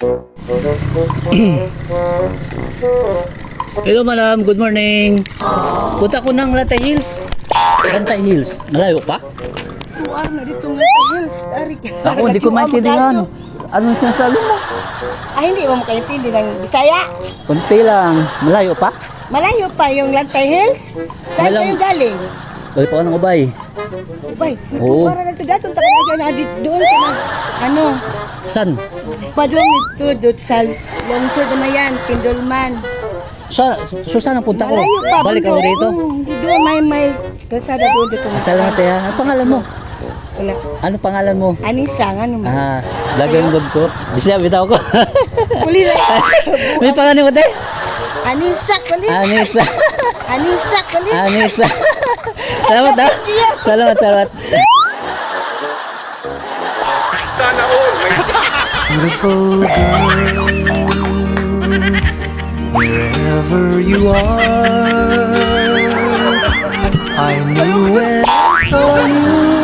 Hello madam, good morning. Punta ko ng Lantay Hills. Lantay Hills, malayo pa? Tuwar na dito nga sa hills. Ako, hindi ko maintindihan. Anong sinasabi mo? Ay, hindi mo makaintindi ng Bisaya. Kunti lang, malayo pa? Malayo pa yung Lantay Hills. Saan Malam- kayo galing? Balik pa ako ng ubay. Ubay, Oo. para na ito datong taka na doon ka na. Ano? San? Padung ito doon sa lungsod na yan, Tindulman. So saan ang punta ko? Malayo pa. Balik ako bundok. rito. Doon may kasada doon dito. Salamat ya. Ano pangalan mo? Wala. Ano pangalan mo? Anisang, ano mo? Lagang god ko. Bisaya bitaw ko. Kuli na. May pangalan mo, te? Anisa, kuli. Anisa. Anisa, kuli. Anisa. Salamat ha. Salamat. Sana all. Beautiful girl, wherever you are, I knew when I saw you